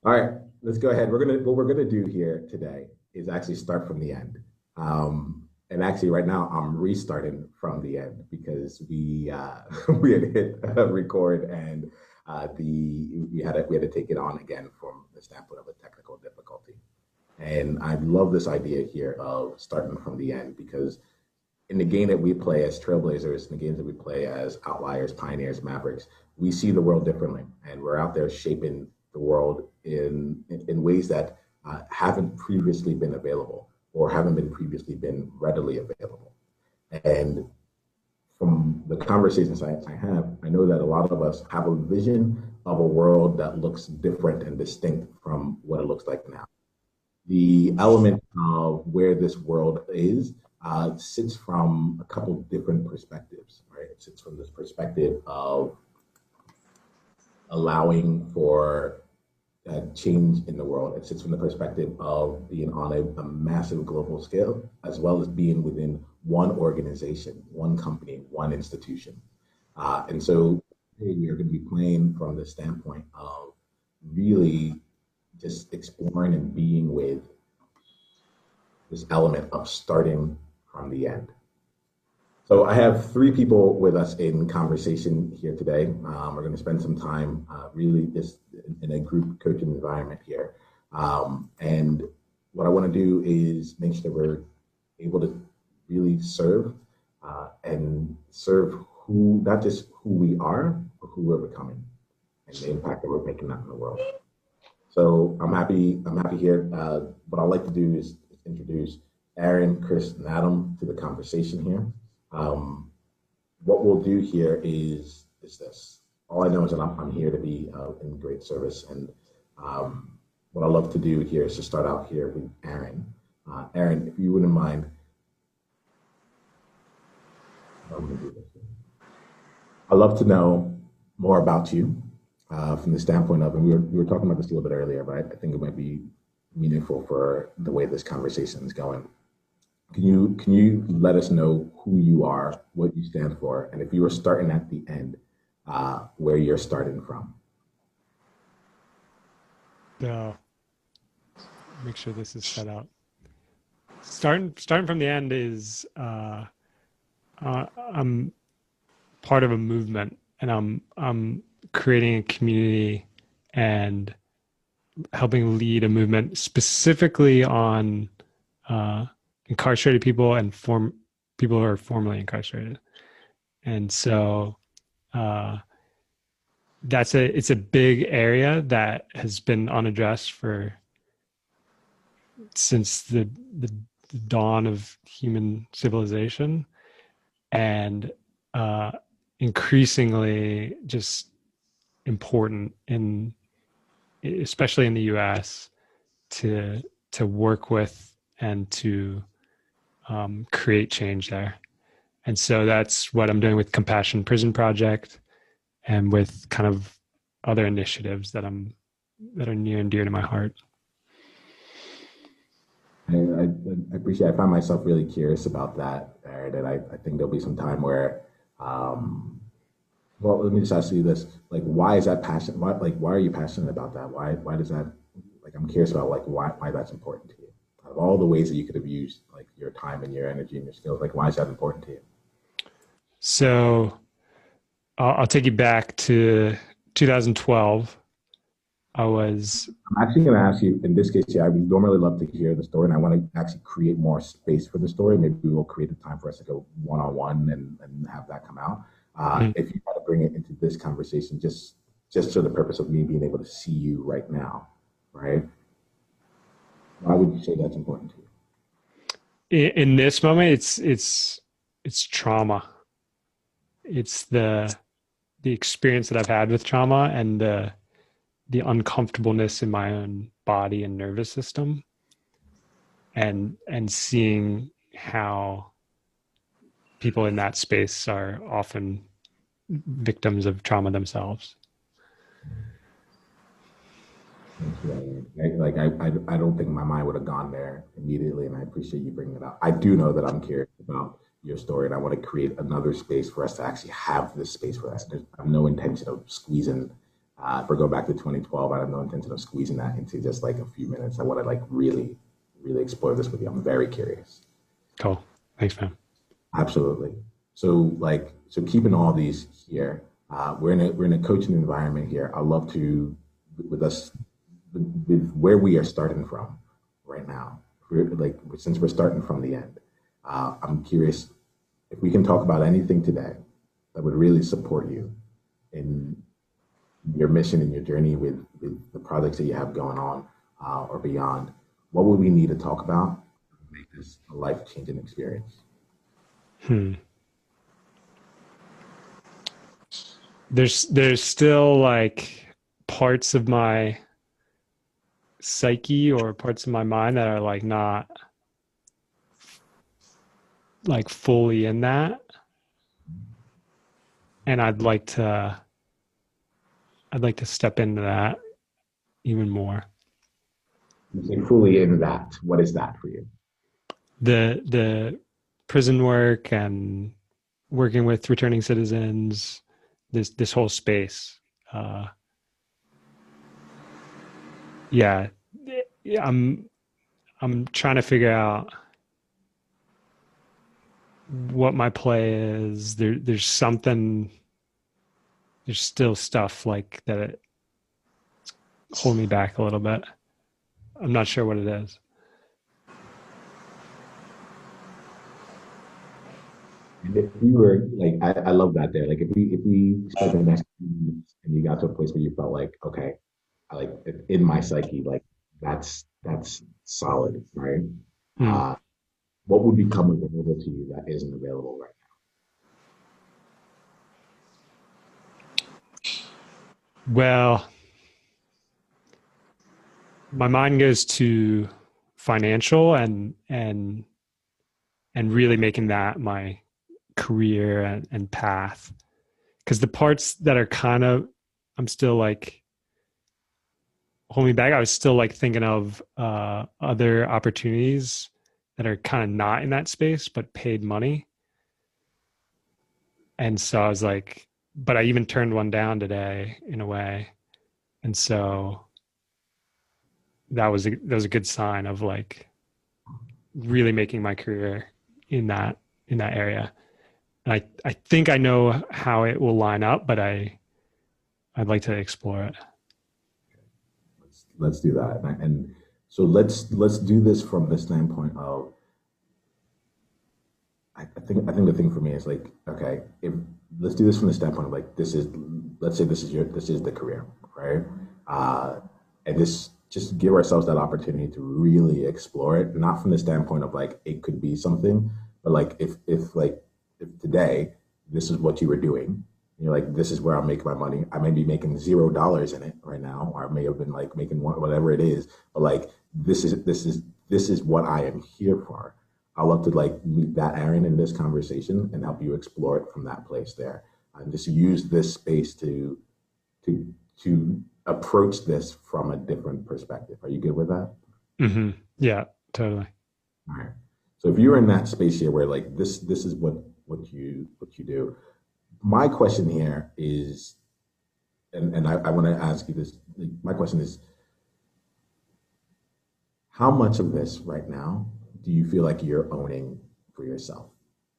All right, let's go ahead. What we're gonna do here today is actually start from the end. And actually, right now I'm restarting from the end because we had hit record and the we had to take it on again from the standpoint of a technical difficulty. And I love this idea here of starting from the end because in the game that we play as trailblazers, in the games that we play as outliers, pioneers, mavericks, we see the world differently, and we're out there shaping the world in ways that haven't previously been available or haven't been previously been readily available. And from the conversations I have, I know that a lot of us have a vision of a world that looks different and distinct from what it looks like now. The element of where this world is sits from a couple different perspectives, right? It sits from this perspective of allowing for change in the world. It sits from the perspective of being on a massive global scale, as well as being within one organization, one company, one institution. And so today we are going to be playing from the standpoint of really just exploring and being with this element of starting from the end. So I have three people with us in conversation here today. We're going to spend some time really just in a group coaching environment here. And what I want to do is make sure that we're able to really serve and serve who, not just who we are, but who we're becoming and the impact that we're making out in the world. So I'm happy. I'm happy here. What I'd like to do is introduce Aaron, Chris, and Adam to the conversation here. Um, what we'll do here is this. All I know is that I'm here to be in great service, and um, what I love to do here is to start out here with Aaron. Aaron, if you wouldn't mind, I'm going to do this. I'd love to know more about you from the standpoint of, and we were talking about this a little bit earlier, but I think it might be meaningful for the way this conversation is going. Can you let us know who you are, what you stand for, and if you were starting at the end, where you're starting from? So make sure this is set out. Starting from the end is I'm part of a movement, and I'm creating a community and helping lead a movement specifically on uh, incarcerated people and form people who are formerly incarcerated. And so uh, it's a big area that has been unaddressed for since the dawn of human civilization, and uh, increasingly just important in especially in the US to work with and to create change there. And so that's what I'm doing with Compassion Prison Project and with kind of other initiatives that are near and dear to my heart. I appreciate. I find myself really curious about that, Aaron, and I think there'll be some time where, um, well, let me just ask you this: like, why is that passion? Why are you passionate about that? Why does that? Like, I'm curious about like why that's important to you. Out of all the ways that you could have used like your time and your energy and your skills, like, why is that important to you? So I'll take you back to 2012. I was I'm actually going to ask you in this case. Yeah, I would normally love to hear the story, and I want to actually create more space for the story. Maybe we will create a time for us to go one on one and have that come out. If you want to bring it into this conversation, just for the purpose of me being able to see you right now, right? Why would you say that's important to you? in this moment. It's trauma. It's the experience that I've had with trauma and the uncomfortableness in my own body and nervous system, and seeing how people in that space are often victims of trauma themselves. Thank you. I don't think my mind would have gone there immediately, and I appreciate you bringing it up. I do know that I'm curious about your story, and I want to create another space for us to actually have this space for us. I have no intention of squeezing If we go back to 2012, I have no intention of squeezing that into just like a few minutes. I want to like really, really explore this with you. I'm very curious. Cool. Thanks, man. Absolutely. So so keeping all these here, we're in a coaching environment here. I love to with us with where we are starting from right now. We're like since we're starting from the end, I'm curious if we can talk about anything today that would really support you in your mission and your journey with the projects that you have going on or beyond. What would we need to talk about to make this a life changing experience? Hmm. There's still like parts of my psyche or parts of my mind that are like not like fully in that, and I'd like to step into that even more. You say fully in that. What is that for you? The prison work and working with returning citizens, this whole space. Uh, yeah, yeah, I'm trying to figure out what my play is. There's something. There's still stuff like that hold me back a little bit. I'm not sure what it is. And if you were like, I love that there. Like if we spent the next few minutes and you got to a place where you felt like, okay, I like in my psyche, like that's solid, right? Hmm. Uh, what would become available to you that isn't available right Well, my mind goes to financial and really making that my career and path. Because the parts that are kind of, I'm still like holding me back. I was still like thinking of other opportunities that are kind of not in that space but paid money. And so I was like, but I even turned one down today in a way. And so that was a good sign of like really making my career in that area. And I think I know how it will line up, but I'd like to explore it. now? Let's do that. And so let's do this from the standpoint of I think the thing for me is like, okay, if let's do this from the standpoint of like this is let's say this is the career, right? Uh, and this just give ourselves that opportunity to really explore it, not from the standpoint of like it could be something, but like if today this is what you were doing, you're like, this is where I'll make my money. I may be making $0 in it right now, or I may have been like making one, whatever it is, but like this is what I am here for. I'd love to like meet that Aaron in this conversation and help you explore it from that place there, and just use this space to approach this from a different perspective. Are you good with that? Hmm. Yeah, totally. All right. So if you're in that space here where like this is what you do, my question here is, and I want to ask you this. Like, my question is, how much of this right now do you feel like you're owning for yourself?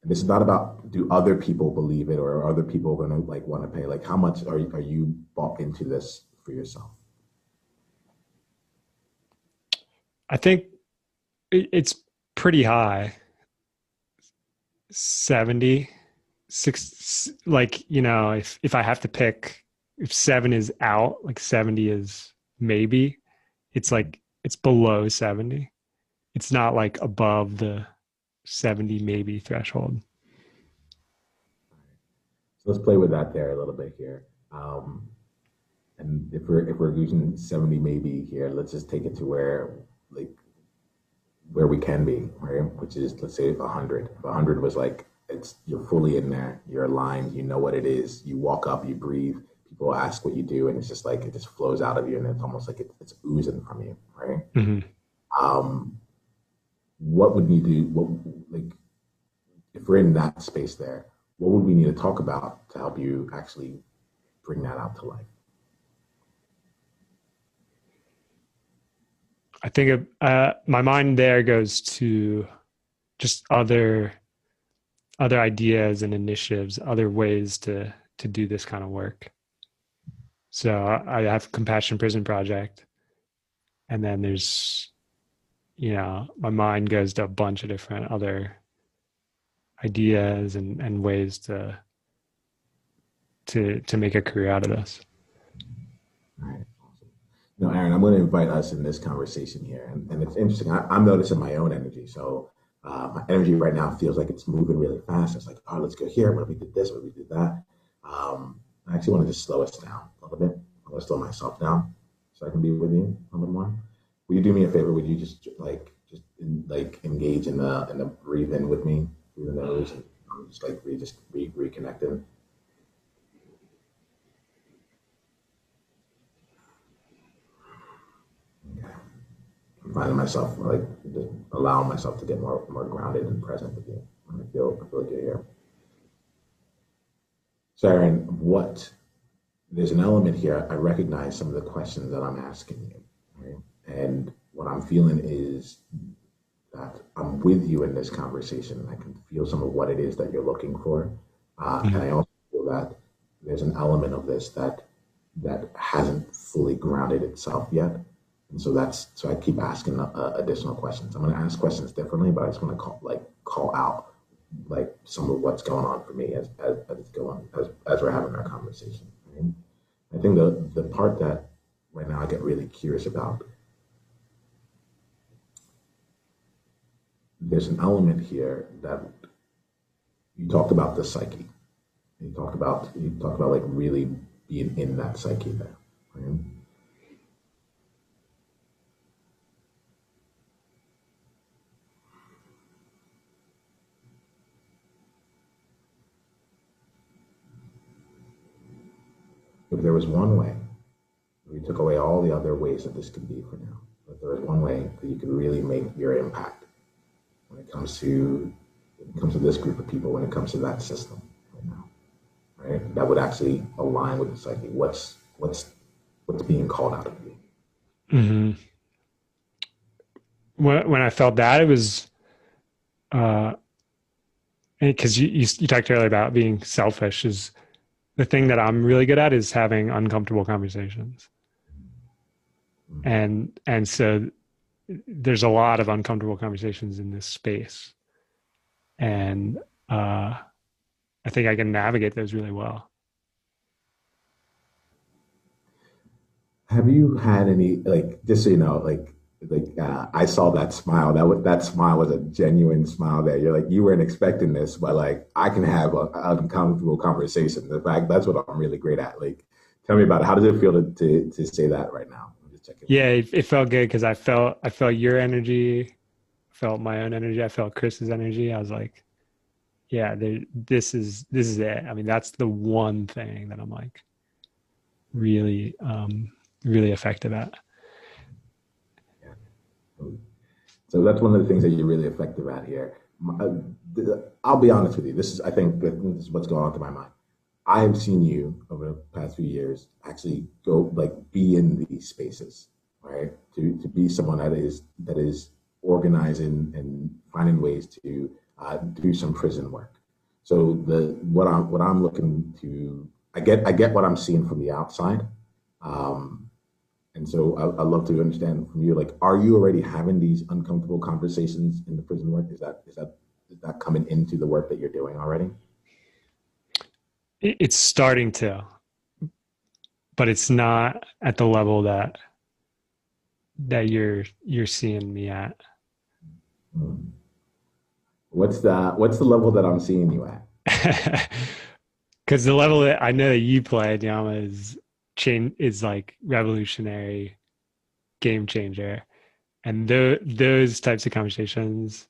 And this is not about do other people believe it or are other people going to like want to pay? Like how much are you bought into this for yourself? I think it's pretty high. 70, six, like, if I have to pick, if seven is out, like 70 is maybe, it's like it's below 70. It's not like above the 70 maybe threshold. So let's play with that there a little bit here. And if we're using 70 maybe here, let's just take it to like where we can be, right? Which is let's say 100. If 100 was like it's you're fully in there, you're aligned, you know what it is. You walk up, you breathe. People ask what you do, and it's just like it just flows out of you, and it's almost like it's oozing from you, right? Hmm. Um, what would need to what like if we're in that space there, what would we need to talk about to help you actually bring that out to life? I think my mind there goes to just other ideas and initiatives, other ways to do this kind of work. So I have Compassion Prison Project, and then there's, my mind goes to a bunch of different other ideas and ways to make a career out of this. All right. Awesome. Aaron, I'm going to invite us in this conversation here. And it's interesting. I'm noticing my own energy. So my energy right now feels like it's moving really fast. It's like, oh, let's go here. What if we did this? What if we did that? I actually want to just slow us down a little bit. I want to slow myself down so I can be with you a little more. Will you do me a favor? Would you just engage in the breathe in with me through the nose and reconnecting? Okay. I'm finding myself just allowing myself to get more grounded and present with you. I feel like you're here. So Aaron, there's an element here. I recognize some of the questions that I'm asking you, right? And what I'm feeling is that I'm with you in this conversation, and I can feel some of what it is that you're looking for. And I also feel that there's an element of this that hasn't fully grounded itself yet. And so I keep asking additional questions. I'm going to ask questions differently, but I just want to call out some of what's going on for me as it's going as we're having our conversation. Right? I think the part that right now I get really curious about, there's an element here that you talked about the psyche. You talked about like really being in that psyche there. Right? If there was one way, we took away all the other ways that this could be for now, if there was one way that you could really make your impact when it comes to this group of people, when it comes to that system right now, right? That would actually align with the psyche. What's being called out of you? Mm-hmm. When I felt that, it was because you talked earlier about being selfish. Is the thing that I'm really good at is having uncomfortable conversations, and so there's a lot of uncomfortable conversations in this space, and I think I can navigate those really well. Have you had any, just so you know, I saw that smile. That smile was a genuine smile. There, you're like you weren't expecting this, but I can have an uncomfortable conversation. In fact, that's what I'm really great at. Tell me about it. How does it feel to say that right now? I'm just checking. Yeah, it felt good because I felt your energy, felt my own energy, I felt Chris's energy. I was like, yeah, this is it. I mean, that's the one thing that I'm really really effective at. So that's one of the things that you're really effective at here. I'll be honest with you. I think this is what's going on through my mind. I have seen you over the past few years actually go be in these spaces, right? To be someone that is organizing and finding ways to do some prison work. So what I'm looking to, I get what I'm seeing from the outside. Um, and so I'd love to understand from you, are you already having these uncomfortable conversations in the prison work? Is that coming into the work that you're doing already? It's starting to, but it's not at the level that you're seeing me at. Hmm. What's the level that I'm seeing you at? Because the level that I know that you play, Yama, is like revolutionary, game changer, and those types of conversations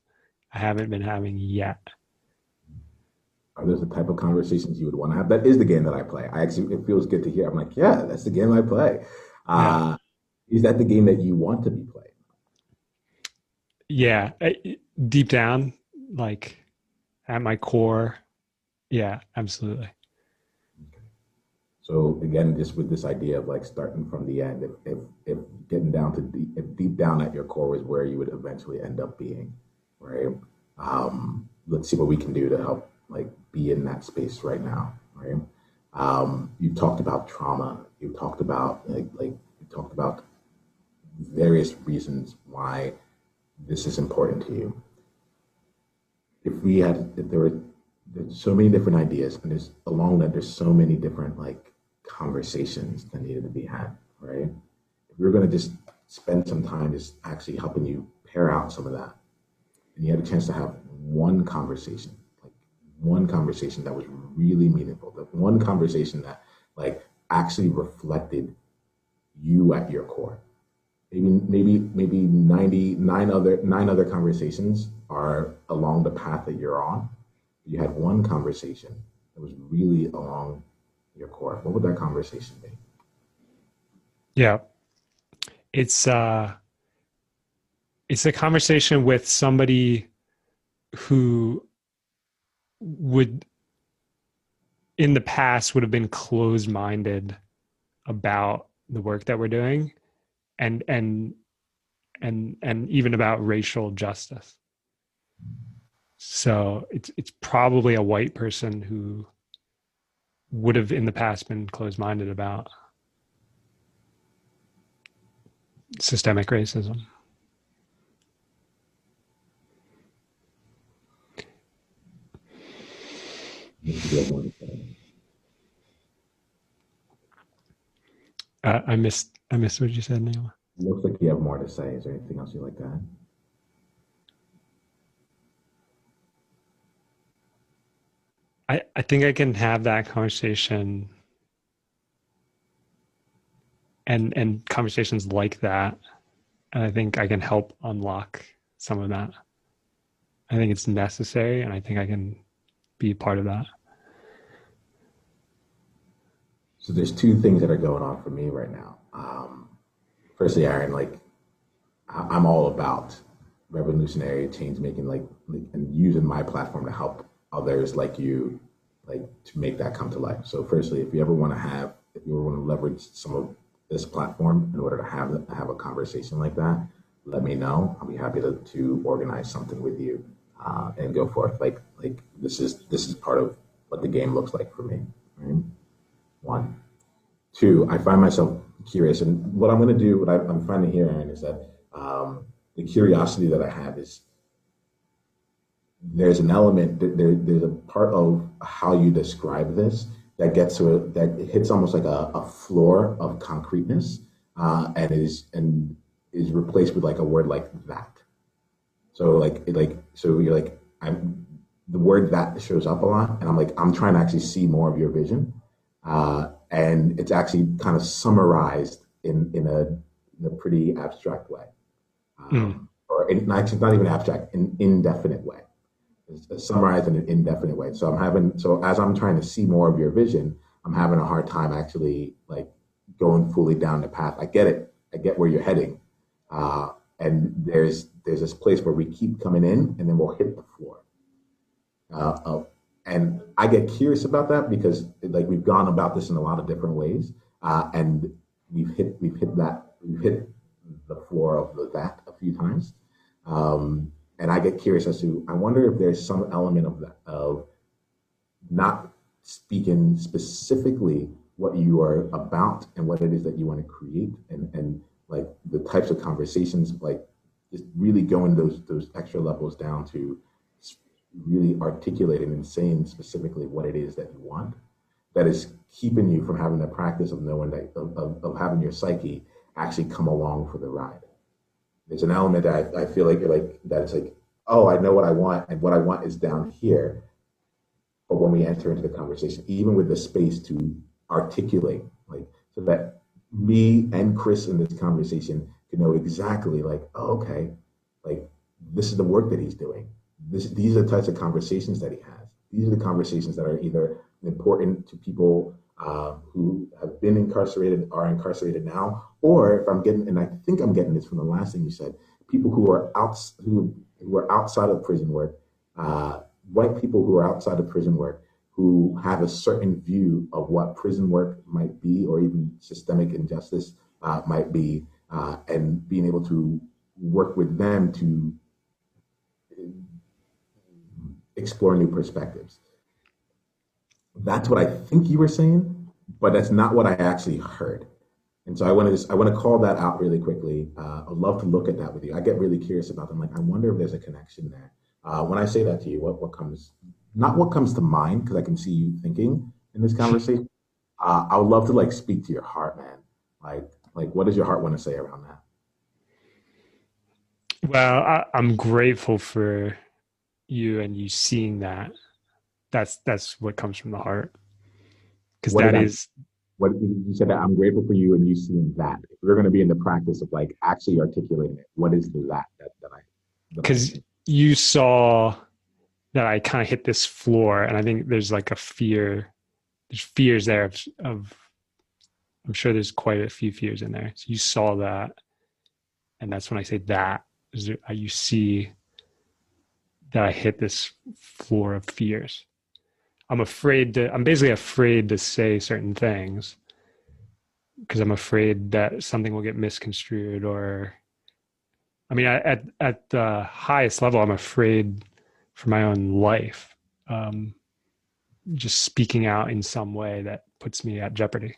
I haven't been having yet. Are those the type of conversations you would want to have? That is the game that I play. It feels good to hear. I'm like, yeah, that's the game I play. Yeah, Is that the game that you want to be playing? yeah. Deep down, at my core, yeah, absolutely. Okay. So again, just with this idea of like starting from the end, if getting down to if deep down at your core is where you would eventually end up being, right? Let's see what we can do to help like be in that space right now, right? You've talked about trauma. You've talked about you talked about various reasons why this is important to you. If there were there's so many different ideas, and there's along that there's so many different like conversations that needed to be had, right? If we were going to just spend some time just actually helping you pair out some of that, and you had a chance to have one conversation, like one conversation that was really meaningful, that one conversation that like actually reflected you at your core. Maybe 99 other conversations are along the path that you're on. You had one conversation that was really along your core. What would that conversation be? Yeah. It's it's a conversation with somebody who would in the past would have been closed-minded about the work that we're doing and even about racial justice. So it's probably a white person who would have in the past been closed-minded about systemic racism. I missed what you said, Neil. Looks like you have more to say. Is there anything else you'd like to add? I think I can have that conversation and conversations like that. And I think I can help unlock some of that. I think it's necessary, and I think I can be part of that. So there's two things that are going on for me right now. Firstly, Aaron, like I'm all about revolutionary change making, and using my platform to help others like you, like to make that come to life. So, firstly, if you ever want to leverage some of this platform in order to have a conversation like that, let me know. I'll be happy to organize something with you and go forth. Like this is part of what the game looks like for me. Right? One. Two, I find myself curious, and what I'm going to do, what I'm finding here, Aaron, is that the curiosity that I have is there's an element, there's a part of how you describe this that that hits almost like a floor of concreteness, and is replaced with like a word like that. So so you're like I'm the word that shows up a lot, and I'm trying to actually see more of your vision, and it's actually kind of summarized in a pretty abstract way, Mm. actually not even abstract, an indefinite way. It's summarized in an indefinite way. So as I'm trying to see more of your vision, I'm having a hard time actually like going fully down the path. I get it. I get where you're heading, and there's this place where we keep coming in, and then we'll hit the floor. And I get curious about that because like we've gone about this in a lot of different ways, and we've hit the floor of that a few times, and I get curious as to I wonder if there's some element of that of not speaking specifically what you are about and what it is that you want to create, and like the types of conversations, like just really going those extra levels down to really articulating and saying specifically what it is that you want that is keeping you from having the practice of knowing that of having your psyche actually come along for the ride. There's an element that I feel like you're like that it's like, oh, I know what I want, and what I want is down here. But when we enter into the conversation, even with the space to articulate, like so that me and Chris in this conversation can know exactly like, oh, okay, like this is the work that he's doing. These are the types of conversations that he has. These are the conversations that are either important to people who have been incarcerated, are incarcerated now, or if I'm getting, and I think I'm getting this from the last thing you said, people who are outside of prison work, white people who are outside of prison work, who have a certain view of what prison work might be, or even systemic injustice might be, and being able to work with them to explore new perspectives. That's what I think you were saying, but that's not what I actually heard. And so I want to call that out really quickly. I'd love to look at that with you. I get really curious about them. Like, I wonder if there's a connection there. When I say that to you, what comes, not what comes to mind, because I can see you thinking in this conversation. I would love to like speak to your heart, man. Like what does your heart want to say around that? Well, I'm grateful for you and you seeing that. That's what comes from the heart, because What did that I, is what you said that I'm grateful for you and you seeing that. If we're going to be in the practice of like actually articulating it, what is the that I because think? you saw that I kind of hit this floor, and I think there's like a fear. There's fears there of I'm sure there's quite a few fears in there. So you saw that, and that's when I say that is there, you see that I hit this floor of fears. I'm basically afraid to say certain things because I'm afraid that something will get misconstrued, or I mean, at the highest level, I'm afraid for my own life. Um, just speaking out in some way that puts me at jeopardy.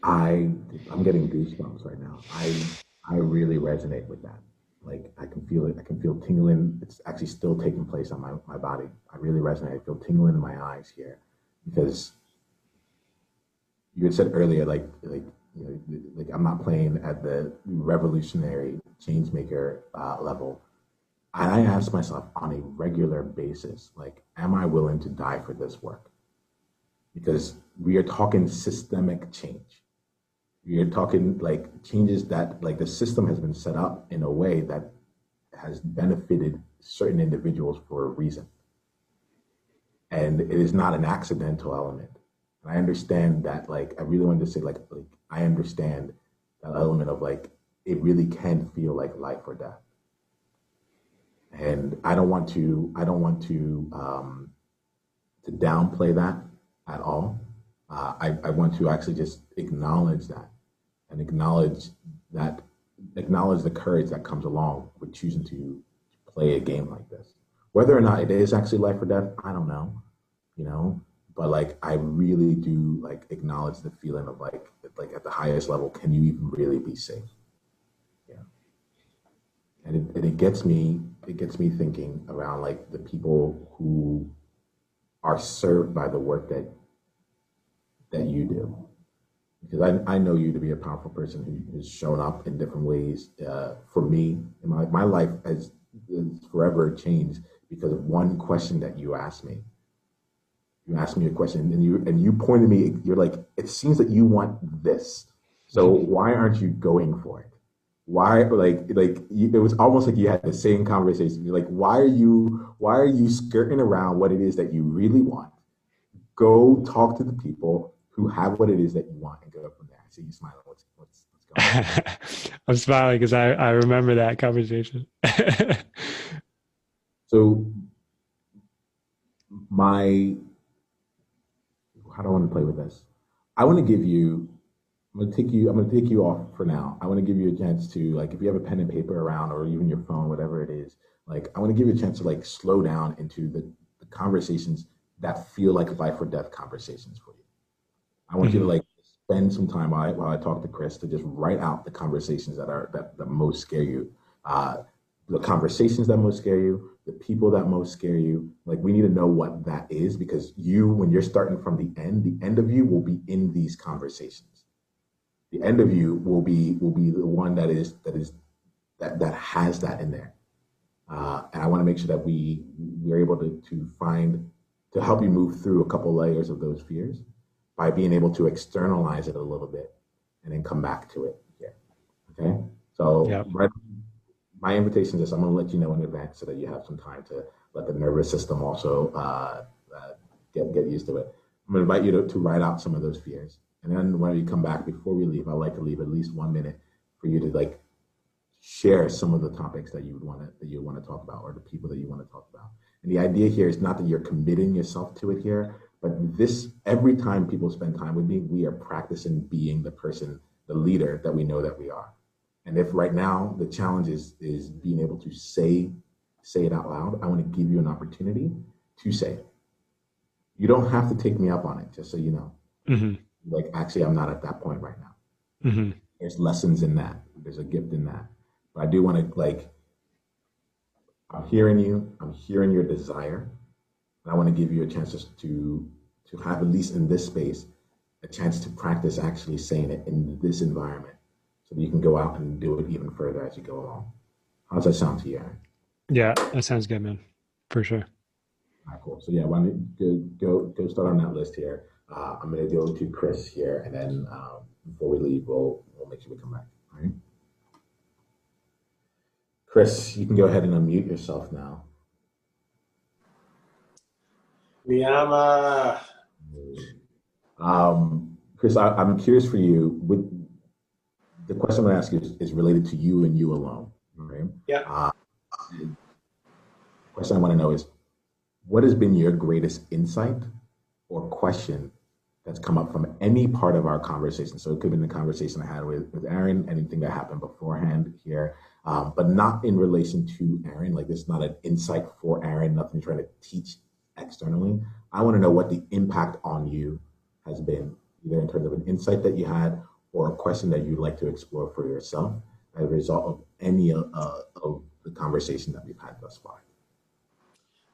I I'm getting goosebumps right now. I really resonate with that. Like I can feel it. I can feel tingling. It's actually still taking place on my body. I really resonate. I feel tingling in my eyes here because you had said earlier, you know, like I'm not playing at the revolutionary change maker level. And I ask myself on a regular basis, like, am I willing to die for this work? Because we are talking systemic change. We are talking like changes that like the system has been set up in a way that has benefited certain individuals for a reason. And it is not an accidental element. And I understand that, like, I really wanted to say, like, I understand that element of like, it really can feel like life or death. And I don't want to downplay that at all. I want to actually just acknowledge that and that, acknowledge the courage that comes along with choosing to play a game like this. Whether or not it is actually life or death, I don't know, you know. But like, I really do like acknowledge the feeling of like at the highest level, can you even really be safe? Yeah, and it gets me thinking around like the people who are served by the work that you do, because I know you to be a powerful person who has shown up in different ways. For me, in my life has forever changed because of one question that you asked me. You asked me a question, and you pointed me. You're like, it seems that you want this, so why aren't you going for it? Why, it was almost like you had the same conversation. You're like, why are you skirting around what it is that you really want? Go talk to the people who have what it is that you want and go from there. I see you smiling. What's going on? I'm smiling because I remember that conversation. So my how do I want to play with this? I want to give you. I'm gonna take you off for now. I want to give you a chance to like if you have a pen and paper around or even your phone, whatever it is. Like I want to give you a chance to like slow down into the conversations that feel like life or death conversations for you. I want you to Mhm. like spend some time while I talk to Chris to just write out the conversations that most scare you, uh, the conversations that most scare you, the people that most scare you. Like we need to know what that is because you, when you're starting from the end of you will be in these conversations. The end of you will be the one that has that in there. And I want to make sure that we're able to find to help you move through a couple layers of those fears by being able to externalize it a little bit and then come back to it here. Okay. So Yep. right, my invitation is I'm going to let you know in advance so that you have some time to let the nervous system also get used to it. I'm going to invite you to write out some of those fears. And then when you come back, before we leave, I like to leave at least 1 minute for you to like share some of the topics that you want to talk about, or the people that you want to talk about. And the idea here is not that you're committing yourself to it here, but this every time people spend time with me, we are practicing being the person, the leader that we know that we are. And if right now the challenge is being able to say it out loud, I want to give you an opportunity to say it. You don't have to take me up on it, just so you know. Mm-hmm. Like, actually, I'm not at that point right now. Mm-hmm. There's lessons in that. There's a gift in that. But I do want to, like, I'm hearing you. I'm hearing your desire. And I want to give you a chance to have, at least in this space, a chance to practice actually saying it in this environment so that you can go out and do it even further as you go along. How does that sound to you, Aaron? Yeah, that sounds good, man. For sure. All right, cool. So yeah, why don't you go start on that list here. I'm gonna go to Chris here, and then before we leave, we'll make sure we come back. All right, Chris, you can go ahead and unmute yourself now. Miyama. Chris, I'm curious for you. With the question I'm gonna ask you is related to you and you alone. Right? Yeah. The question I want to know is, what has been your greatest insight or question that's come up from any part of our conversation? So it could have been the conversation I had with Aaron, anything that happened beforehand here, but not in relation to Aaron. Like, this is not an insight for Aaron, nothing trying to teach externally. I want to know what the impact on you has been, either in terms of an insight that you had or a question that you'd like to explore for yourself as a result of any of the conversation that we've had thus far.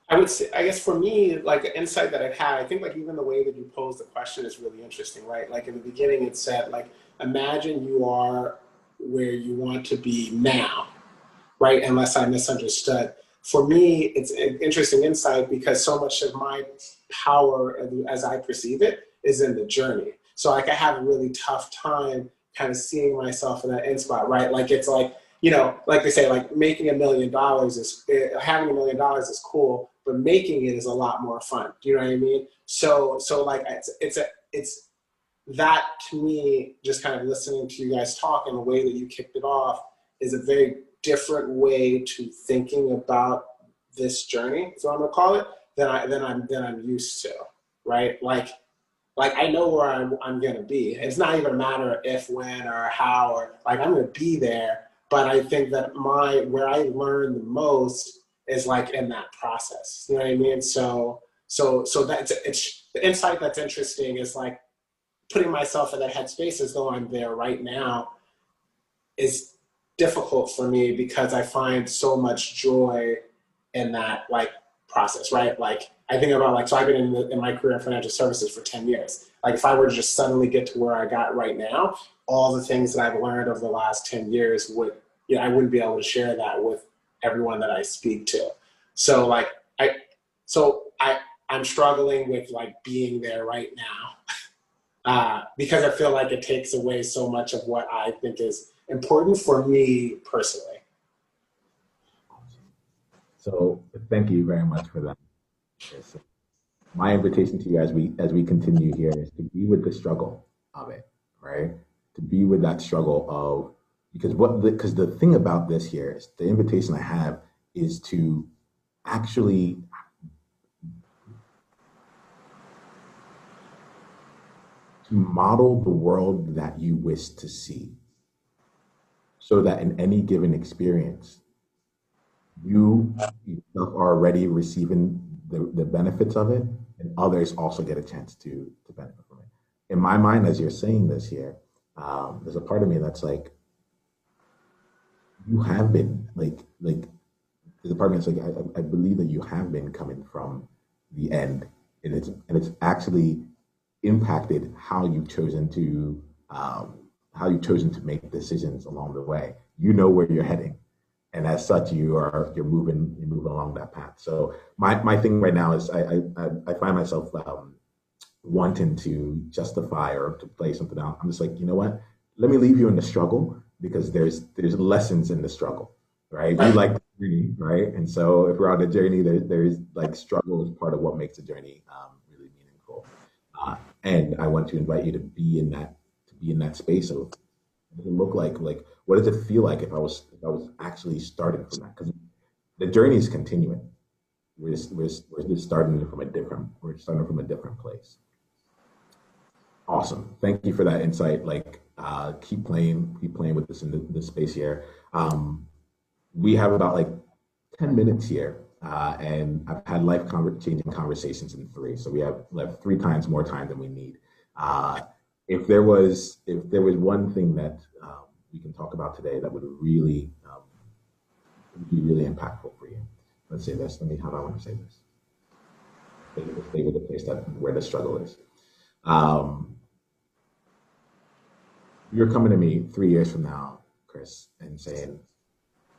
I would say, I guess for me, like the insight that I've had, I think like even the way that you pose the question is really interesting, right? Like in the beginning, it said like, imagine you are where you want to be now, right? Unless I misunderstood. For me, it's an interesting insight because so much of my power, as I perceive it, is in the journey. So like I have a really tough time kind of seeing myself in that end spot, right? Like it's like, you know, like they say, like making $1 million is, having $1 million is cool, but making it is a lot more fun. Do you know what I mean? So like it's that to me, just kind of listening to you guys talk and the way that you kicked it off is a very different way to thinking about this journey, is what I'm gonna call it, than I'm used to, right? Like I know where I'm gonna be. It's not even a matter of if, when, or how, or like I'm gonna be there. But I think that where I learn the most is like in that process. You know what I mean? So it's the insight that's interesting is like putting myself in that headspace as though I'm there right now is difficult for me because I find so much joy in that like process, right? Like I think about like, so I've been in my career in financial services for 10 years. Like if I were to just suddenly get to where I got right now, all the things that I've learned over the last 10 years I wouldn't be able to share that with everyone that I speak to. So like, I'm struggling with like being there right now because I feel like it takes away so much of what I think is important for me personally. So thank you very much for that. Yes. My invitation to you as we continue here is to be with the struggle of it, right? To be with that struggle of because the thing about this here is the invitation I have is to actually to model the world that you wish to see, so that in any given experience you yourself are already receiving the benefits of it, and others also get a chance to benefit from it. In my mind, as you're saying this here, there's a part of me that's like, you have been like there's a part of me that's like, I believe that you have been coming from the end, and it's actually impacted how you've chosen to make decisions along the way. You know where you're heading, and as such, you're moving along that path. So my thing right now is I find myself wanting to justify or to play something out. I'm just like, you know what? Let me leave you in the struggle because there's lessons in the struggle, right? We like the journey, right? And so if we're on the journey, there's like struggle is part of what makes the journey really meaningful. And I want to invite you to be in that space of What does it look like? Like, what does it feel like if I was actually starting from that? Because the journey is continuing. We're just starting from a different, we're starting from a different place. Awesome. Thank you for that insight. Like, keep playing with this in this space here. We have about like 10 minutes here, and I've had changing conversations in three. So we have left three times more time than we need. Uh, if there was one thing that we can talk about today that would be really impactful for you. Let's say this. How do I want to say this? Stay with the place that where the struggle is. Um, you're coming to me 3 years from now, Chris, and saying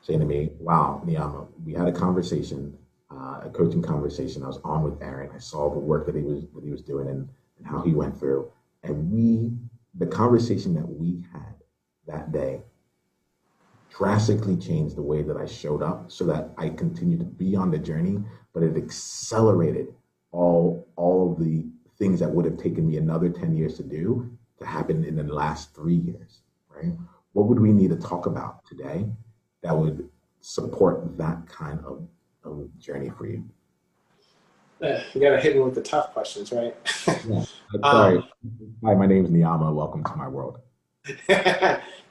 to me, "Wow, Niyama, we had a conversation, a coaching conversation. I was on with Aaron. I saw the work that he was doing and how he went through, and the conversation that we had that day drastically changed the way that I showed up, so that I continued to be on the journey, but it accelerated all of the things that would have taken me another 10 years to do to happen in the last 3 years, right? What would we need to talk about today that would support that kind of journey for you?" You gotta hit me with the tough questions, right? Yeah. I'm sorry. um, Hi, my name is Niyama. Welcome to my world.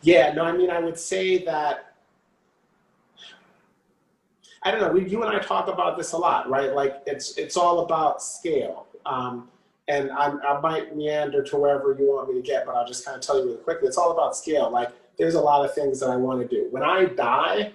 yeah, no, I mean, I would say that I don't know. You and I talk about this a lot, right? Like it's all about scale. And I might meander to wherever you want me to get, but I'll just kind of tell you really quickly. It's all about scale. Like there's a lot of things that I want to do. When I die,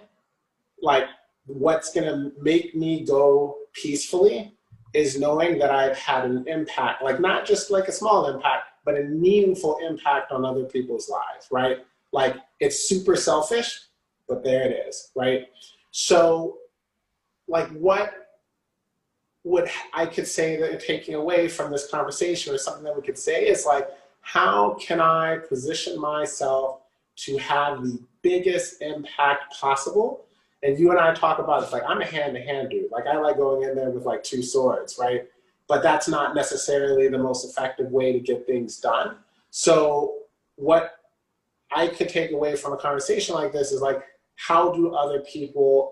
like what's gonna make me go peacefully is knowing that I've had an impact, like not just like a small impact, but a meaningful impact on other people's lives, right? Like it's super selfish, but there it is, right? So like what would I could say that taking away from this conversation or something that we could say is like, how can I position myself to have the biggest impact possible? And you and I talk about it's like I'm a hand-to-hand dude. Like I like going in there with like two swords, right? But that's not necessarily the most effective way to get things done. So what I could take away from a conversation like this is like, how do other people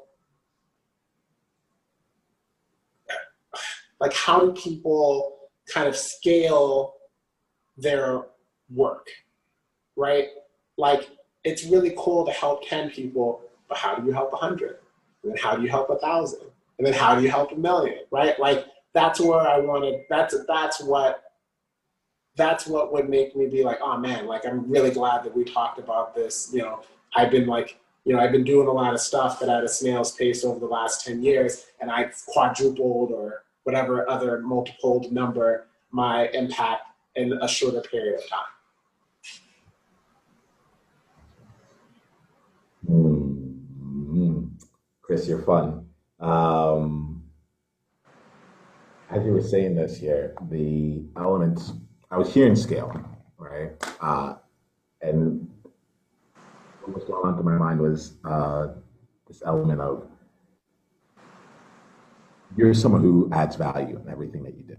like how do people kind of scale their work, right? Like it's really cool to help 10 people, but how do you help 100? And then how do you help 1,000? And then how do you help 1,000,000, right? Like that's where I wanted, that's what would make me be like, oh man, like I'm really glad that we talked about this. I've been like, I've been doing a lot of stuff that at a snail's pace over the last 10 years, and I've quadrupled or whatever other multiple number my impact in a shorter period of time. Mm-hmm. Chris, you're fun. As you were saying this here, the elements, I was hearing scale, right? And what was going on through my mind was this element of you're someone who adds value in everything that you do.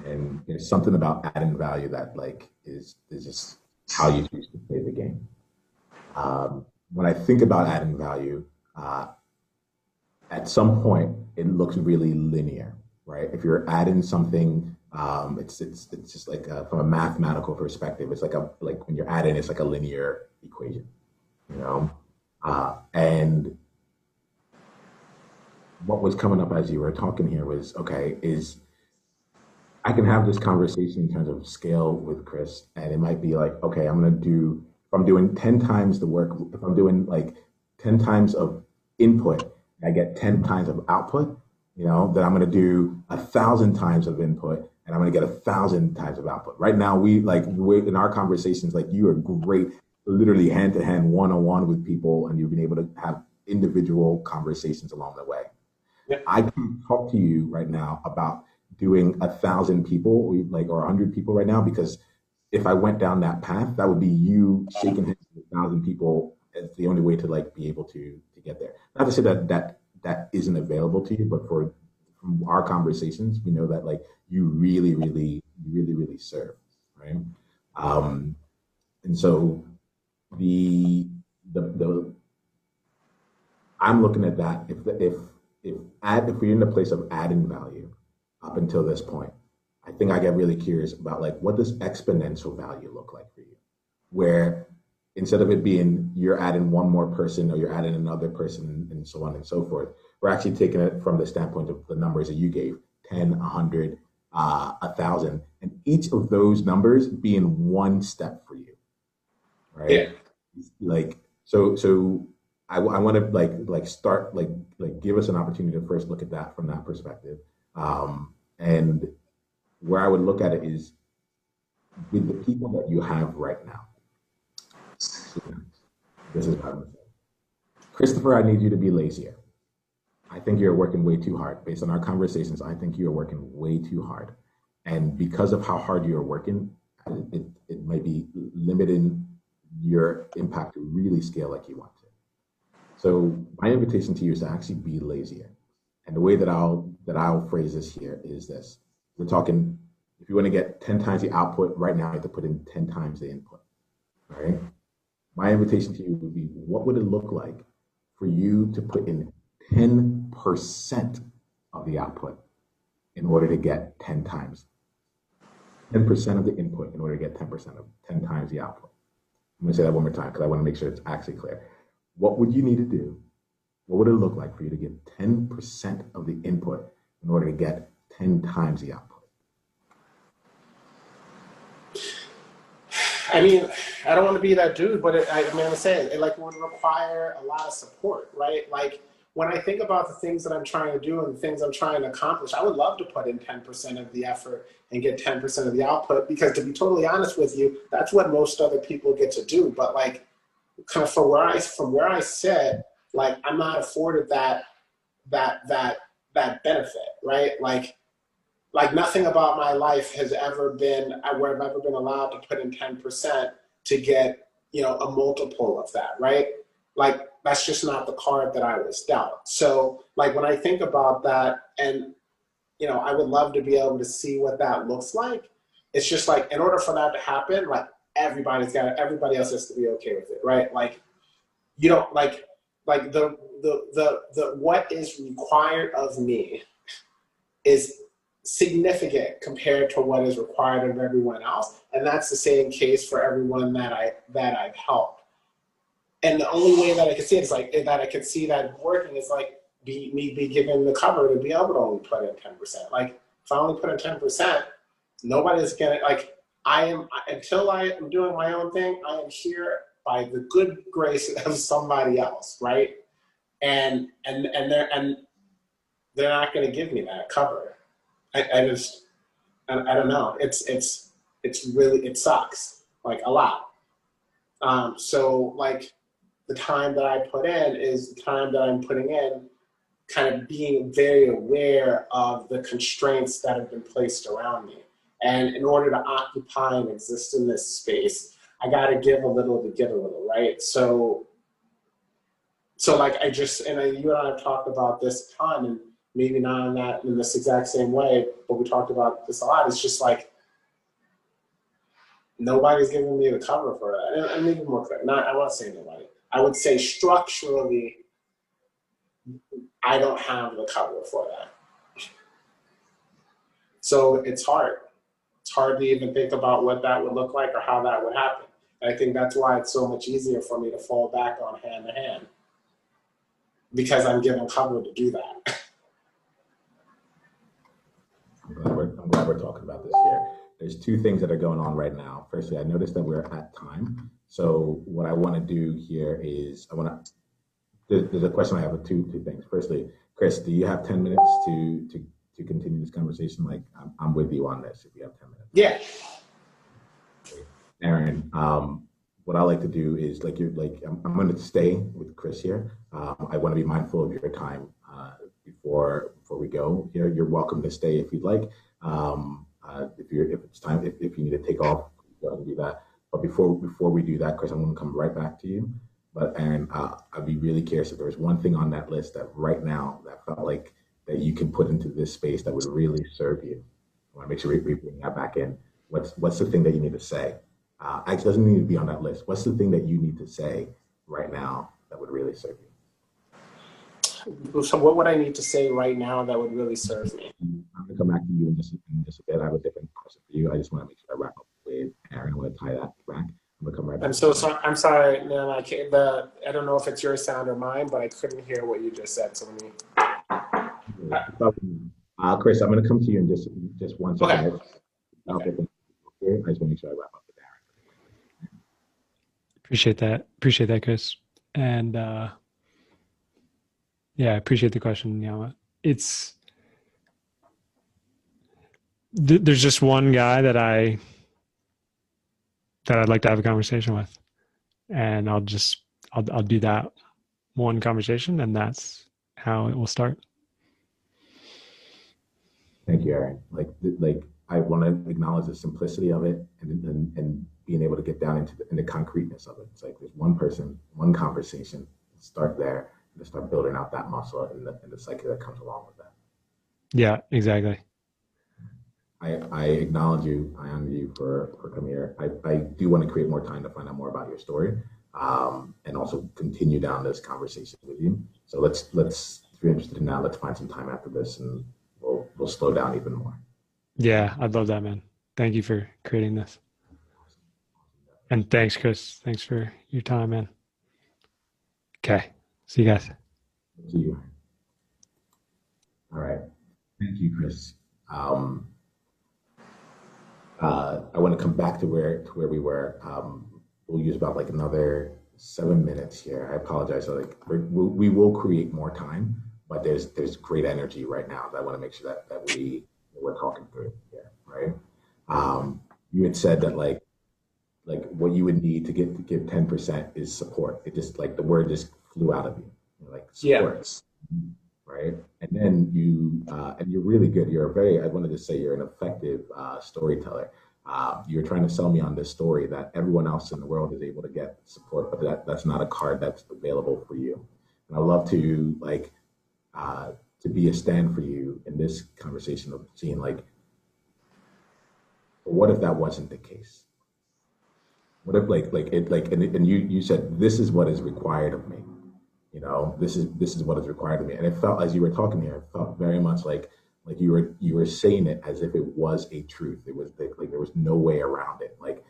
And there's something about adding value that like is just how you choose to play the game. When I think about adding value, uh, at some point it looks really linear, right? If you're adding something, it's just like from a mathematical perspective, it's like when you're adding, it's like a linear equation, you know. And what was coming up as you were talking here was okay, is I can have this conversation in terms of scale with Chris, and it might be like, okay, if I'm doing 10 times the work, if I'm doing like 10 times of input, I get 10 times of output, then I'm going to do 1,000 times of input and I'm going to get 1,000 times of output. Right now, we're in our conversations, like you are great, literally hand to hand, one on one with people, and you've been able to have individual conversations along the way. Yeah. I can talk to you right now about doing 1,000 people or 100 people right now, because if I went down that path, that would be you shaking hands with 1,000 people. It's the only way to like be able to get there. Not to say that isn't available to you, but from our conversations, we know that like you really, really, really, really serve, right? Um, And so the I'm looking at that if we're in the place of adding value up until this point, I think I get really curious about like what does exponential value look like for you? Where instead of it being you're adding one more person or you're adding another person and so on and so forth, we're actually taking it from the standpoint of the numbers that you gave 10, 100, 1,000, and each of those numbers being one step for you, Yeah. right? Like so I want to like start like give us an opportunity to first look at that from that perspective. And where I would look at it is with the people that you have right now. This is what I'm saying. Christopher, I need you to be lazier. I think you're working way too hard. Based on our conversations, I think you're working way too hard. And because of how hard you're working, it might be limiting your impact to really scale like you want to. So my invitation to you is to actually be lazier. And the way that I'll phrase this here is this. We're talking, if you want to get 10 times the output, right now you have to put in 10 times the input. All right. My invitation to you would be, what would it look like for you to put in 10% of the output in order to get 10 times, 10% of the input in order to get 10 times the output? I'm going to say that one more time because I want to make sure it's actually clear. What would you need to do? What would it look like for you to get 10% of the input in order to get 10 times the output? I mean, I don't want to be that dude, but I'm saying it like would require a lot of support, right? Like when I think about the things that I'm trying to do and the things I'm trying to accomplish, I would love to put in 10% of the effort and get 10% of the output because to be totally honest with you, that's what most other people get to do. But like kind of from where I sit, like I'm not afforded that benefit, right? Like nothing about my life has ever been where I've ever been allowed to put in 10% to get, a multiple of that, right? Like that's just not the card that I was dealt. So like when I think about that and, I would love to be able to see what that looks like. It's just like, in order for that to happen, like everybody else has to be okay with it, right? Like, you don't like the what is required of me is significant compared to what is required of everyone else, and that's the same case for everyone that I've helped. And the only way that I can see it is like that I can see that working is like me be given the cover to be able to only put in 10%. Like if I only put in 10%, nobody's gonna like. I am until I am doing my own thing. I am here by the good grace of somebody else, right? And they're not going to give me that cover. I just, I don't know. It's really, it sucks like a lot. So like the time that I put in is the time that I'm putting in kind of being very aware of the constraints that have been placed around me. And in order to occupy and exist in this space, I got to give a little to get a little, right? So like you and I have talked about this a ton, and maybe not in this exact same way, but we talked about this a lot. It's just like nobody's giving me the cover for that. And maybe more clear. I won't say nobody. I would say structurally, I don't have the cover for that. So it's hard. It's hard to even think about what that would look like or how that would happen. And I think that's why it's so much easier for me to fall back on hand to hand because I'm given cover to do that. I'm glad we're talking about this here. There's two things that are going on right now. Firstly, I noticed that we're at time. So what I want to do here is there's a question I have with two things. Firstly, Chris, do you have 10 minutes to continue this conversation? Like I'm with you on this if you have 10 minutes. Yeah. Aaron, what I like to do is I'm going to stay with Chris here. I want to be mindful of your time before we go here. You're welcome to stay if you'd like. If it's time, if you need to take off, go ahead and do that. But before we do that, Chris, I'm going to come right back to you. But Aaron, I'd be really curious if there's one thing on that list that right now that felt like that you can put into this space that would really serve you. I want to make sure we bring that back in. What's the thing that you need to say It doesn't need to be on that list. What's the thing that you need to say right now that would really serve you? So what would I need to say right now that would really serve me? I'm gonna come back to you in just a bit. I have a different question for you. I just want to make sure I wrap up with Aaron. I want to tie that back. I'm gonna come right back. I'm so sorry. I'm sorry, man. I don't know if it's your sound or mine, but I couldn't hear what you just said. So let me. Chris, I'm gonna come to you in just one second. Okay. I just want to make sure I wrap up with Aaron. Appreciate that, Chris. And yeah, I appreciate the question, Yama. There's just one guy that I'd like to have a conversation with, and I'll do that one conversation, and that's how it will start. Thank you, Aaron. Like I want to acknowledge the simplicity of it and being able to get down into the concreteness of it. It's like there's one person, one conversation. Start there and start building out that muscle and the psyche that comes along with that. Yeah, exactly. I acknowledge you. I honor you for coming here. I do want to create more time to find out more about your story, and also continue down this conversation with you. So let's if you're interested in that, let's find some time after this, and we'll slow down even more. Yeah, I'd love that, man. Thank you for creating this, and thanks, Chris. Thanks for your time, man. Okay, see you guys. See you. All right. Thank you, Chris. I want to come back to where we were. We'll use about like another 7 minutes here. I apologize. So we will create more time, but there's great energy right now that I want to make sure that we're talking through here, right? You had said that like what you would need to give 10% is support. It just like the word just flew out of you, like support. Yeah. Right, and then and you're really good. I wanted to say you're an effective storyteller. You're trying to sell me on this story that everyone else in the world is able to get support, but that's not a card that's available for you. And I love to to be a stand for you in this conversation of seeing like, what if that wasn't the case? What if and you said this is what is required of me. You know, this is what is required of me. And it felt, as you were talking here, it felt very much like you were saying it as if it was a truth. It was like there was no way around it. Like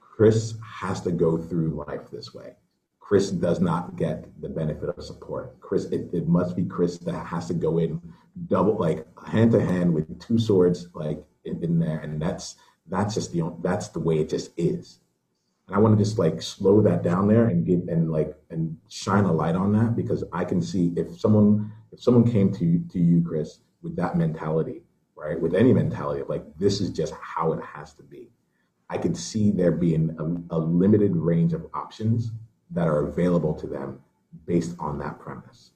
Chris has to go through life this way. Chris does not get the benefit of support. Chris, it must be Chris that has to go in double, like hand to hand with two swords, like in there. And that's the way it just is. And I want to just like slow that down there and shine a light on that, because I can see if someone came to you, Chris, with that mentality, right? With any mentality of like, this is just how it has to be. I could see there being a limited range of options that are available to them based on that premise.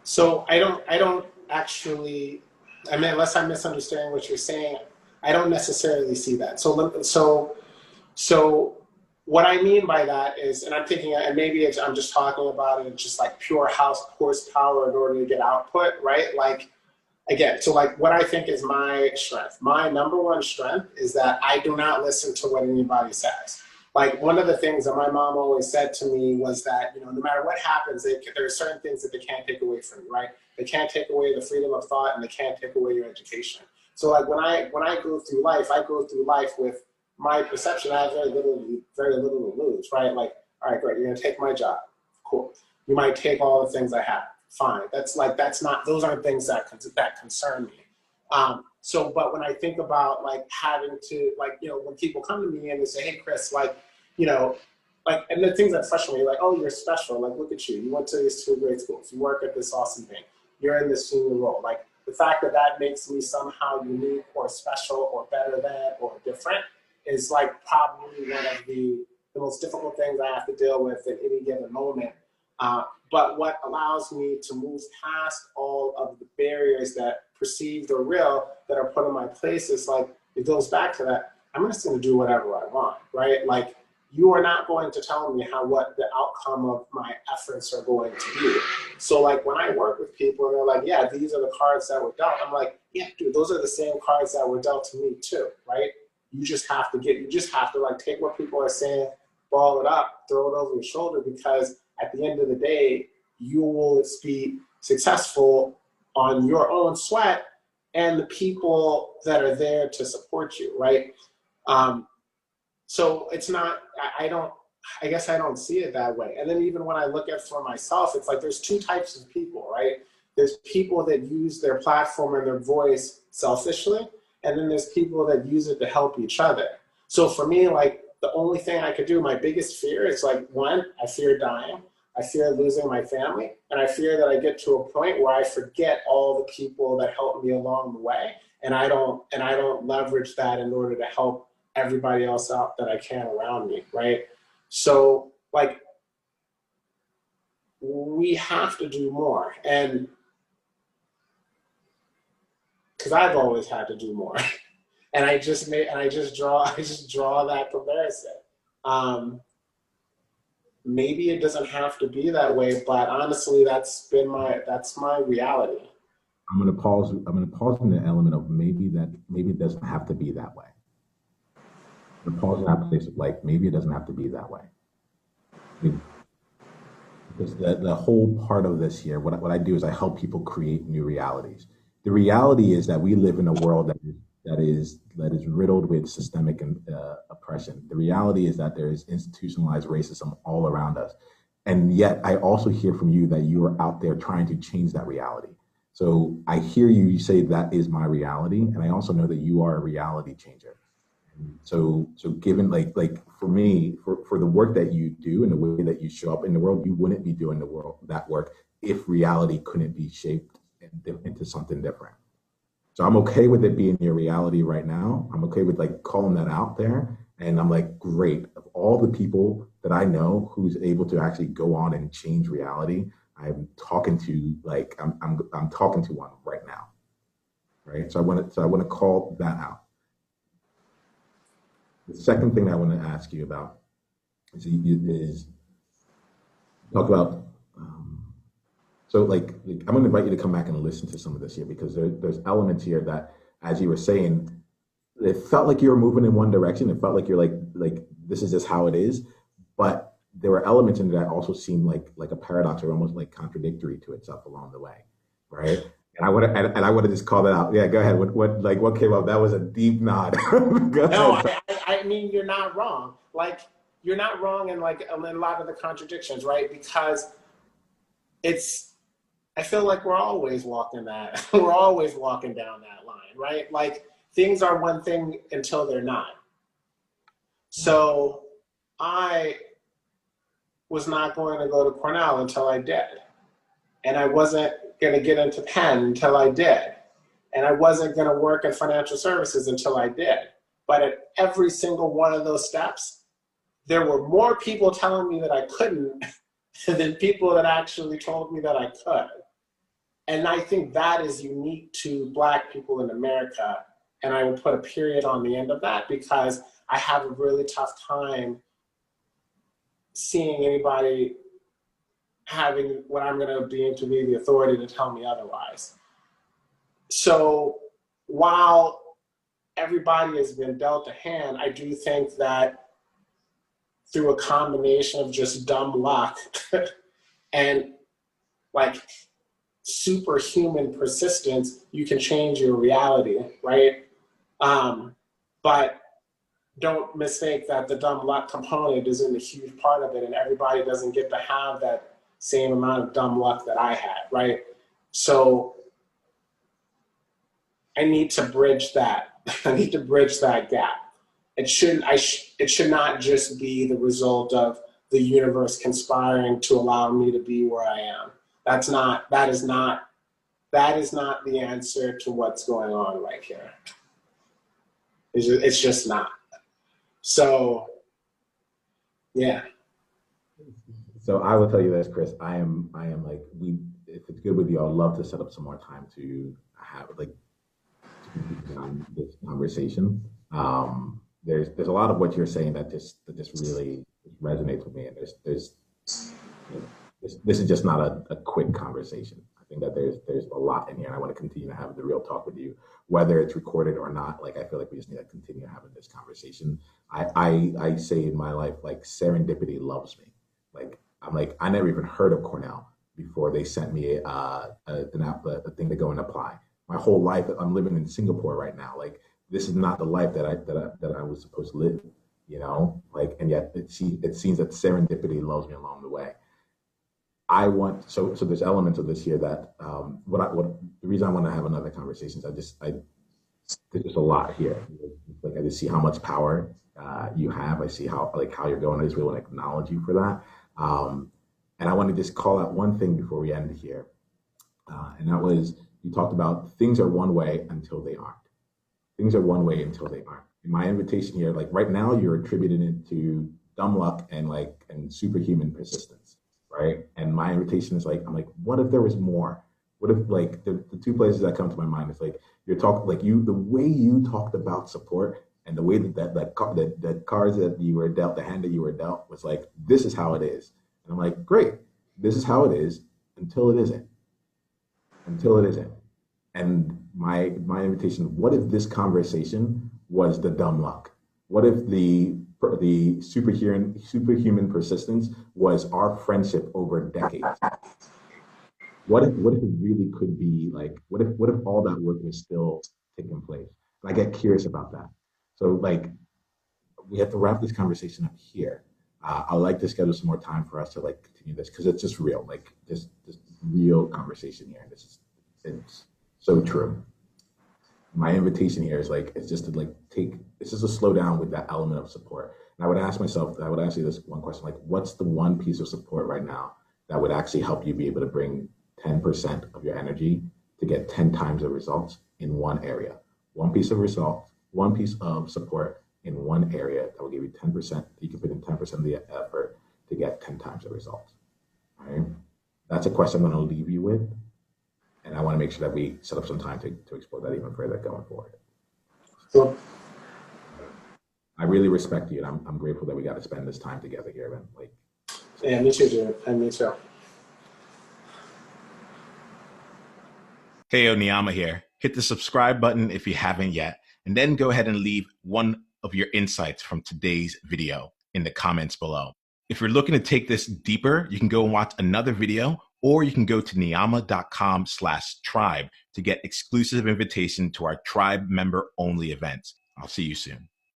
So I don't actually, I mean, unless I'm misunderstanding what you're saying, I don't necessarily see that. So what I mean by that is, and I'm thinking, and maybe I'm just talking about it, just like pure horsepower in order to get output, right? Like, again, so like what I think is my strength. My number one strength is that I do not listen to what anybody says. Like one of the things that my mom always said to me was that, you know, no matter what happens, there are certain things that they can't take away from you, right? They can't take away the freedom of thought, and they can't take away your education. So like when I go through life, I go through life with my perception. I have very little to lose, right? Like, all right, great, you're gonna take my job, cool. You might take all the things I have, fine. Those aren't things that concern me. But when I think about like having to, like, you know, when people come to me and they say, hey, Chris, like, you know, like, and the things that frustrate me, like, oh, you're special. Like, look at you. You went to these two great schools. You work at this awesome thing. You're in this senior role. Like, the fact that makes me somehow unique or special or better than or different is like probably one of the most difficult things I have to deal with at any given moment. But what allows me to move past all of the barriers that perceived or real that are put in my place is like, it goes back to that, I'm just gonna do whatever I want, right? Like, you are not going to tell me what the outcome of my efforts are going to be. So like when I work with people and they're like, yeah, these are the cards that were dealt, I'm like, yeah, dude, those are the same cards that were dealt to me too, right? You just have to like take what people are saying, ball it up, throw it over your shoulder, because at the end of the day, you will be successful on your own sweat and the people that are there to support you, right? So it's not, I guess I don't see it that way. And then even when I look at it for myself, it's like there's two types of people, right? There's people that use their platform and their voice selfishly, and then there's people that use it to help each other. So for me, like the only thing I could do, my biggest fear is like, one, I fear dying. I fear losing my family, and I fear that I get to a point where I forget all the people that helped me along the way, and I don't leverage that in order to help everybody else out that I can around me, right? So like we have to do more, and because I've always had to do more, and I just draw that comparison. Maybe it doesn't have to be that way, but honestly, that's my reality. I'm gonna pause in the element of maybe it doesn't have to be that way. I'm gonna pause in that place of like maybe it doesn't have to be that way. Because the whole part of this here, what I do is I help people create new realities. The reality is that we live in a world that is riddled with systemic oppression. The reality is that there is institutionalized racism all around us. And yet I also hear from you that you are out there trying to change that reality. So I hear you say that is my reality. And I also know that you are a reality changer. So given like for me, for the work that you do and the way that you show up in the world, you wouldn't be doing that work if reality couldn't be shaped into something different. So I'm okay with it being your reality right now. I'm okay with like calling that out there. And I'm like, great. Of all the people that I know who's able to actually go on and change reality, I'm talking to I'm talking to one right now. Right. So I want to call that out. The second thing I want to ask you about is talk about. So I'm going to invite you to come back and listen to some of this here, because there's elements here that, as you were saying, it felt like you were moving in one direction. It felt like you're like this is just how it is, but there were elements in that also seemed like a paradox or almost like contradictory to itself along the way, right? And I want to just call that out. Yeah, go ahead. What came up? That was a deep nod. Go No, ahead. I mean, you're not wrong. Like, you're not wrong in like a lot of the contradictions, right? Because I feel like we're always walking down that line, right? Like, things are one thing until they're not. So I was not going to go to Cornell until I did. And I wasn't going to get into Penn until I did. And I wasn't going to work in financial services until I did. But at every single one of those steps, there were more people telling me that I couldn't than people that actually told me that I could. And I think that is unique to Black people in America. And I will put a period on the end of that, because I have a really tough time seeing anybody having what I'm going to deem to be the authority to tell me otherwise. So while everybody has been dealt a hand, I do think that through a combination of just dumb luck and like superhuman persistence, you can change your reality, right? But don't mistake that the dumb luck component isn't a huge part of it, and everybody doesn't get to have that same amount of dumb luck that I had, right? So I need to bridge that. I need to bridge that gap. It should not just be the result of the universe conspiring to allow me to be where I am. That is not the answer to what's going on right here. It's just not. So, yeah. So I will tell you this, Chris. I am like, if it's good with you, I'd love to set up some more time to have this conversation. There's a lot of what you're saying that just really resonates with me, and this is just not a quick conversation. I think that there's a lot in here, and I want to continue to have the real talk with you, whether it's recorded or not. Like, I feel like we just need to continue having this conversation. I say in my life, like, serendipity loves me. Like, I'm like, I never even heard of Cornell before they sent me a thing to go and apply. My whole life, I'm living in Singapore right now. Like, this is not the life that I was supposed to live, you know. Like, and yet it seems that serendipity loves me along the way. I want so there's elements of this here that what the reason I want to have another conversation is there's just a lot here. Like, I just see how much power you have. I see how you're going. I just really want to acknowledge you for that. And I want to just call out one thing before we end here, and that was, you talked about things are one way until they aren't. Things are one way until they aren't. And my invitation here, like right now, you're attributing it to dumb luck and superhuman persistence, right? And my invitation is like, I'm like, what if there was more? What if, like, the two places that come to my mind is like, you're talking, like, the way you talked about support and the way that cards that you were dealt, the hand that you were dealt, was like, this is how it is. And I'm like, great, this is how it is until it isn't. Until it isn't. And my invitation, what if this conversation was the dumb luck? What if the superhuman persistence was our friendship over decades? What if it really could be like, what if all that work was still taking place? And I get curious about that. So, like, we have to wrap this conversation up here. I'd like to schedule some more time for us to, like, continue this, because it's just real, like, this real conversation here. It's so true. My invitation here is like, it's just to, like, it's just to slow down with that element of support. And I would ask you this one question, like, what's the one piece of support right now that would actually help you be able to bring 10% of your energy to get 10 times the results in one area? One piece of support in one area that will give you 10%. You can put in 10% of the effort to get 10 times the results. All right? That's a question I'm going to leave you with. And I want to make sure that we set up some time to explore that even further going forward. So, I really respect you, and I'm grateful that we got to spend this time together here, man. Like, yeah, me too, Jared. And me too. Hey, Niyama here. Hit the subscribe button if you haven't yet, and then go ahead and leave one of your insights from today's video in the comments below. If you're looking to take this deeper, you can go and watch another video, or you can go to niyama.com/tribe to get exclusive invitation to our tribe member only events. I'll see you soon.